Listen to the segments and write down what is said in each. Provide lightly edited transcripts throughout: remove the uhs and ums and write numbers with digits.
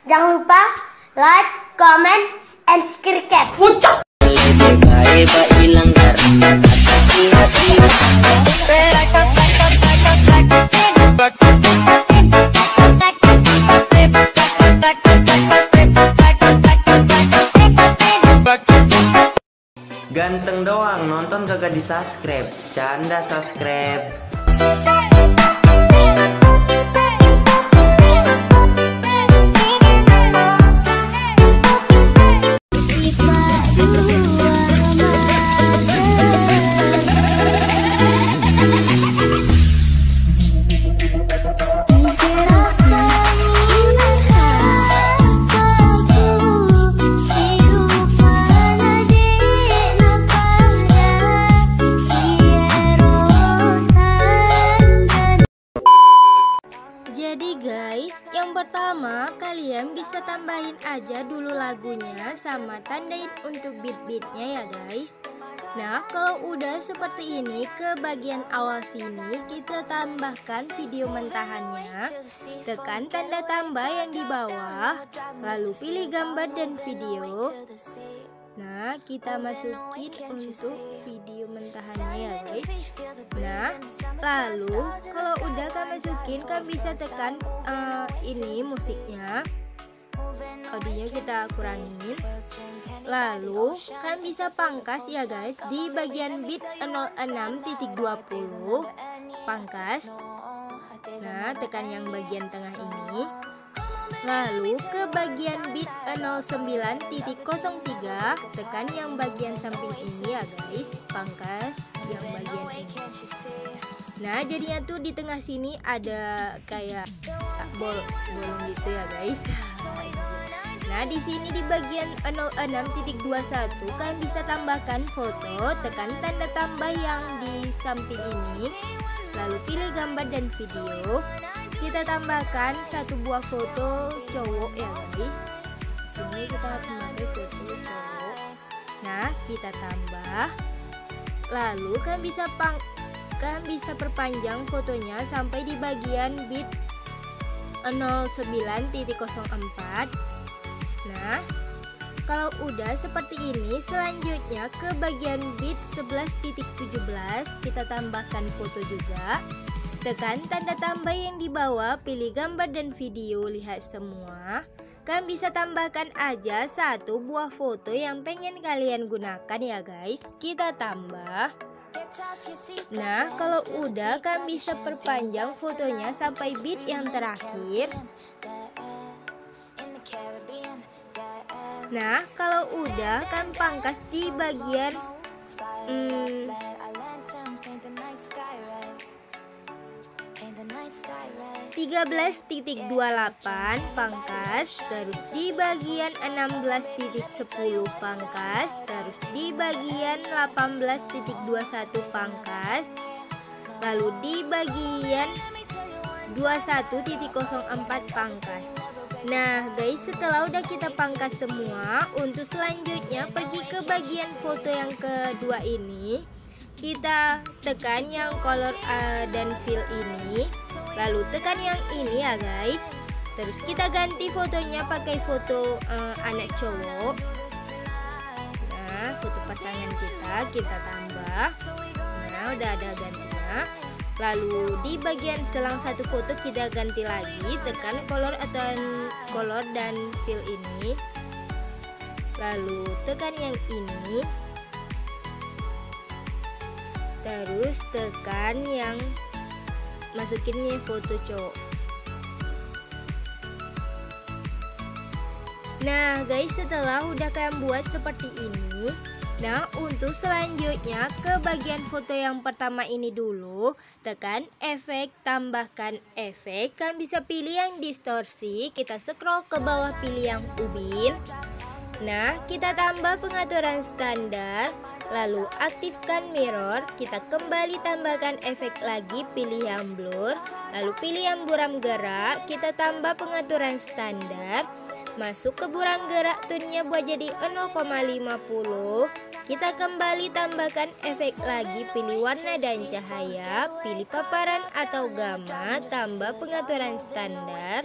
Jangan lupa like, comment, and subscribe. Ganteng doang, nonton kagak di subscribe. Canda subscribe. Jadi guys, yang pertama kalian bisa tambahin aja dulu lagunya sama tandain untuk beat-beatnya ya guys. Nah kalau udah seperti ini, ke bagian awal sini kita tambahkan video mentahannya. Tekan tanda tambah yang di bawah, lalu pilih gambar dan video. Nah kita masukin untuk video mentahannya ya guys. Nah lalu kalau udah kan masukin, kan bisa tekan ini musiknya, audionya kita kurangin. Lalu kan bisa pangkas ya guys di bagian beat 06.20 pangkas. Nah tekan yang bagian tengah ini. Lalu ke bagian beat 09.03 tekan yang bagian samping ini ya guys, pangkas yang bagian ini. Nah jadinya tuh di tengah sini ada kayak bolong gitu ya guys. Nah di sini di bagian 06.21 kan bisa tambahkan foto, tekan tanda tambah yang di samping ini, lalu pilih gambar dan video. Kita tambahkan satu buah foto cowok ya guys. Sini kita memakai foto cowok. Nah kita tambah. Lalu kan bisa perpanjang fotonya sampai di bagian beat 09.04. Nah kalau udah seperti ini, selanjutnya ke bagian beat 11.17 kita tambahkan foto juga. Tekan tanda tambah yang di bawah, pilih gambar dan video, lihat semua. Kan bisa tambahkan aja satu buah foto yang pengen kalian gunakan ya guys. Kita tambah. Nah kalau udah kan bisa perpanjang fotonya sampai beat yang terakhir. Nah kalau udah kan pangkas di bagian 13.28 pangkas, terus di bagian 16.10 pangkas, terus di bagian 18.21 pangkas, lalu di bagian 21.04 pangkas. Nah guys, setelah udah kita pangkas semua, untuk selanjutnya pergi ke bagian foto yang kedua ini. Kita tekan yang color dan fill ini, lalu tekan yang ini ya guys. Terus kita ganti fotonya pakai foto anak cowok. Nah foto pasangan kita tambah. Nah udah ada gantinya. Lalu di bagian selang satu foto kita ganti lagi, tekan color dan fill ini, lalu tekan yang ini. Terus tekan yang masukinnya foto cowok. Nah guys, setelah udah kalian buat seperti ini, nah untuk selanjutnya ke bagian foto yang pertama ini dulu, tekan efek, tambahkan efek. Kan bisa pilih yang distorsi, kita scroll ke bawah pilih yang ubin. Nah kita tambah pengaturan standar, lalu aktifkan mirror. Kita kembali tambahkan efek lagi, pilih yang blur, lalu pilih yang buram gerak. Kita tambah pengaturan standar, Masuk ke burang gerak tunnya buat jadi 0,50. Kita kembali tambahkan efek lagi, pilih warna dan cahaya, pilih paparan atau gamma, tambah pengaturan standar.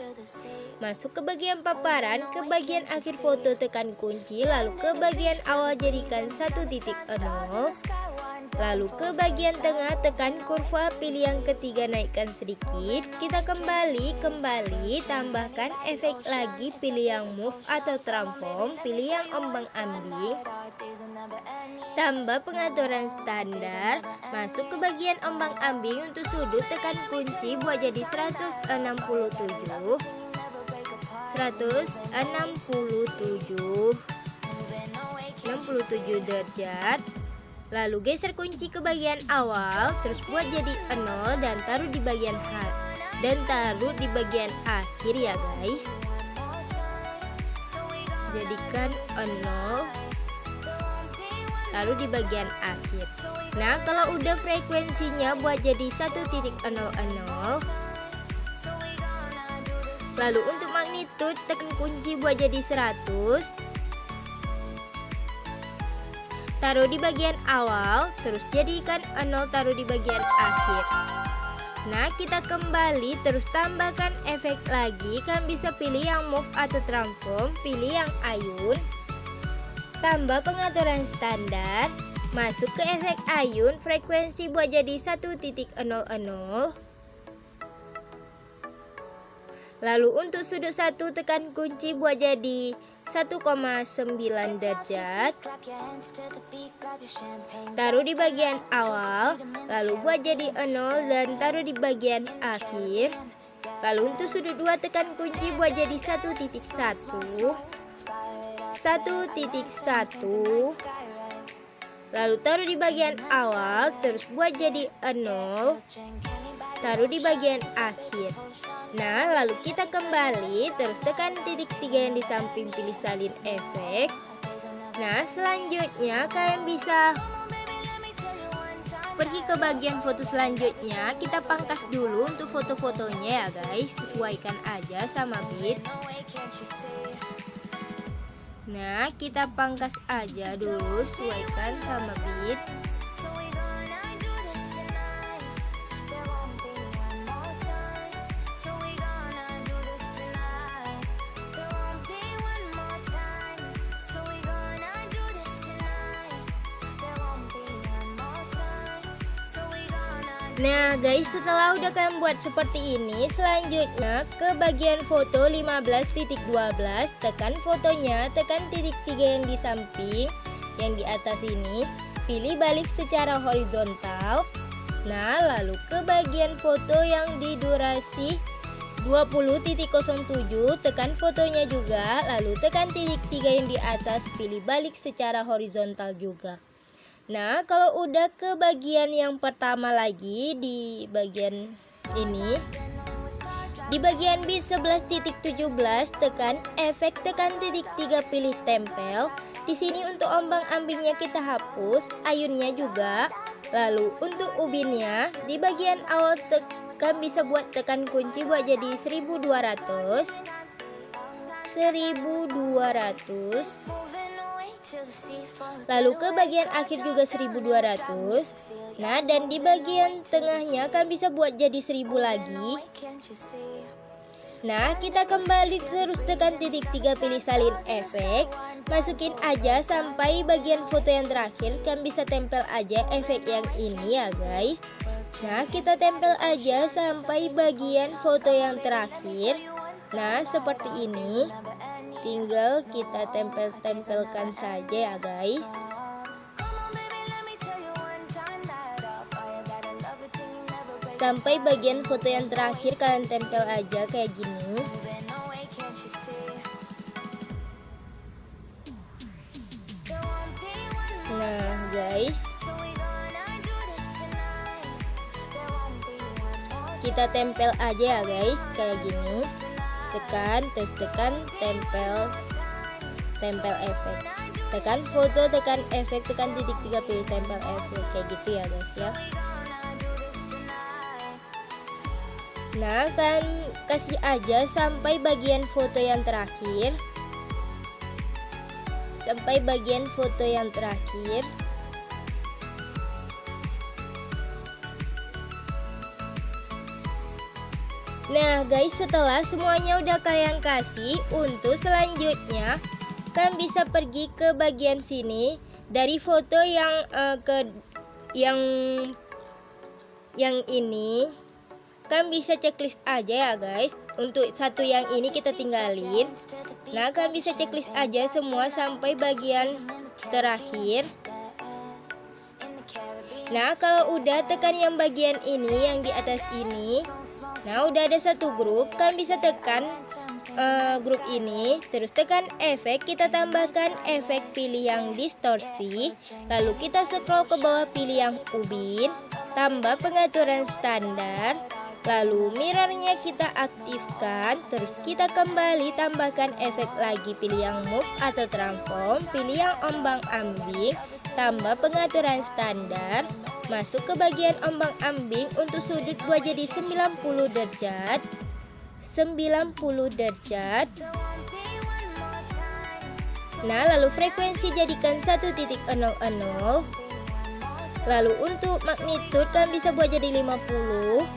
Masuk ke bagian paparan, ke bagian akhir foto tekan kunci, lalu ke bagian awal jadikan 1.0. Lalu ke bagian tengah tekan kurva, pilih yang ketiga naikkan sedikit. Kita kembali, tambahkan efek lagi, pilih yang move atau transform, pilih yang ombang-ambing. Tambah pengaturan standar. Masuk ke bagian ombang-ambing, untuk sudut tekan kunci buat jadi 67 derajat. Lalu geser kunci ke bagian awal, terus buat jadi 0 dan taruh di bagian akhir ya guys. Jadikan 0, taruh di bagian akhir. Nah, kalau udah frekuensinya buat jadi 1.00. Lalu untuk magnitude tekan kunci buat jadi 100. Taruh di bagian awal, terus jadikan 0, taruh di bagian akhir. Nah, kita kembali, terus tambahkan efek lagi. Kalian bisa pilih yang move atau transform, pilih yang ayun. Tambah pengaturan standar. Masuk ke efek ayun, frekuensi buat jadi 1.00. Lalu untuk sudut 1 tekan kunci buat jadi 1,9 derajat. Taruh di bagian awal, lalu buat jadi 0 dan taruh di bagian akhir. Lalu untuk sudut 2 tekan kunci buat jadi 1.1. Lalu taruh di bagian awal, terus buat jadi 0, taruh di bagian akhir. Nah, lalu kita kembali, terus tekan titik 3 yang di samping, pilih salin efek. Nah, selanjutnya kalian bisa pergi ke bagian foto selanjutnya. Kita pangkas dulu untuk foto-fotonya ya guys, sesuaikan aja sama beat. Nah, kita pangkas aja dulu, sesuaikan sama beat. Nah guys, setelah udah kalian buat seperti ini, selanjutnya ke bagian foto 15.12, tekan fotonya, tekan titik 3 yang di samping, yang di atas ini, pilih balik secara horizontal. Nah, lalu ke bagian foto yang di durasi 20.07, tekan fotonya juga, lalu tekan titik 3 yang di atas, pilih balik secara horizontal juga. Nah, kalau udah ke bagian yang pertama lagi, di bagian ini, di bagian bit 11.17, tekan efek, tekan titik 3, pilih tempel. Di sini untuk ombang-ambingnya kita hapus, ayunnya juga. Lalu untuk ubinnya, di bagian awal tekan, bisa buat tekan kunci buat jadi 1200. Lalu ke bagian akhir juga 1200. Nah, dan di bagian tengahnya kan bisa buat jadi 1000 lagi. Nah, kita kembali, terus tekan titik 3, pilih salin efek. Masukin aja sampai bagian foto yang terakhir. Kan bisa tempel aja efek yang ini ya guys. Nah, kita tempel aja sampai bagian foto yang terakhir. Nah, seperti ini. Tinggal kita tempel-tempelkan saja ya guys. Sampai bagian foto yang terakhir kalian tempel aja kayak gini. Nah guys, kita tempel aja ya guys kayak gini. Tekan, terus tekan tempel efek, tekan foto, tekan efek, tekan titik 3, pilih tempel efek, kayak gitu ya guys ya. Nah, kan kasih aja sampai bagian foto yang terakhir. sampai bagian foto yang terakhir. Nah guys, setelah semuanya udah kalian kasih, untuk selanjutnya kalian bisa pergi ke bagian sini. Dari foto yang yang ini kalian bisa checklist aja ya guys. Untuk satu yang ini kita tinggalin. Nah kalian bisa checklist aja semua sampai bagian terakhir. Nah kalau udah, tekan yang bagian ini, yang di atas ini. Nah udah ada satu grup, kalian bisa tekan grup ini, terus tekan efek, kita tambahkan efek, pilih yang distorsi, lalu kita scroll ke bawah, pilih yang ubin, tambah pengaturan standar, lalu mirrornya kita aktifkan, terus kita kembali tambahkan efek lagi, pilih yang move atau transform, pilih yang ombang-ambing, tambah pengaturan standar, masuk ke bagian ombang-ambing, untuk sudut buat jadi 90 derajat. Nah lalu frekuensi jadikan 1.00. Lalu untuk magnitude kalian bisa buat jadi 50.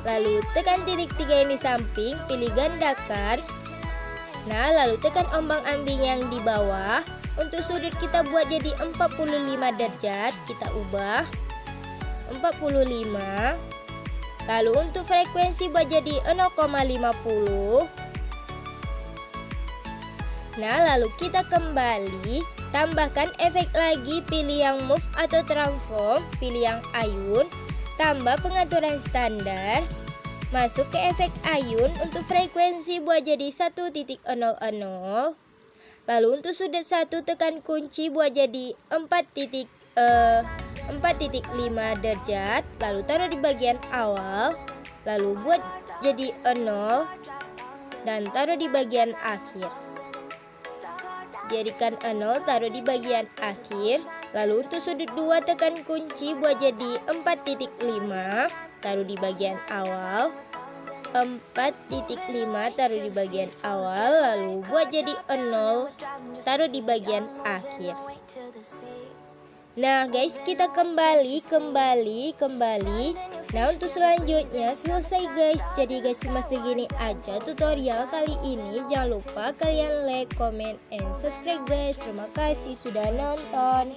Lalu tekan titik 3 yang di samping, pilih gandakan. Nah lalu tekan ombang-ambing yang di bawah. Untuk sudut kita buat jadi 45 derajat, kita ubah 45. Lalu untuk frekuensi buat jadi 0,50. Nah lalu kita kembali, tambahkan efek lagi, pilih yang move atau transform, pilih yang ayun, tambah pengaturan standar, masuk ke efek ayun, untuk frekuensi buat jadi 1.00. Lalu untuk sudut 1 tekan kunci buat jadi 4.5 derajat, lalu taruh di bagian awal, lalu buat jadi 0 dan taruh di bagian akhir. Jadikan 0, taruh di bagian akhir. Lalu untuk sudut 2 tekan kunci buat jadi 4.5, taruh di bagian awal. 4.5 taruh di bagian awal, lalu buat jadi 0, taruh di bagian akhir. Nah guys, kita kembali. Nah untuk selanjutnya selesai guys. Jadi guys, cuma segini aja tutorial kali ini. Jangan lupa kalian like, comment, and subscribe guys. Terima kasih sudah nonton.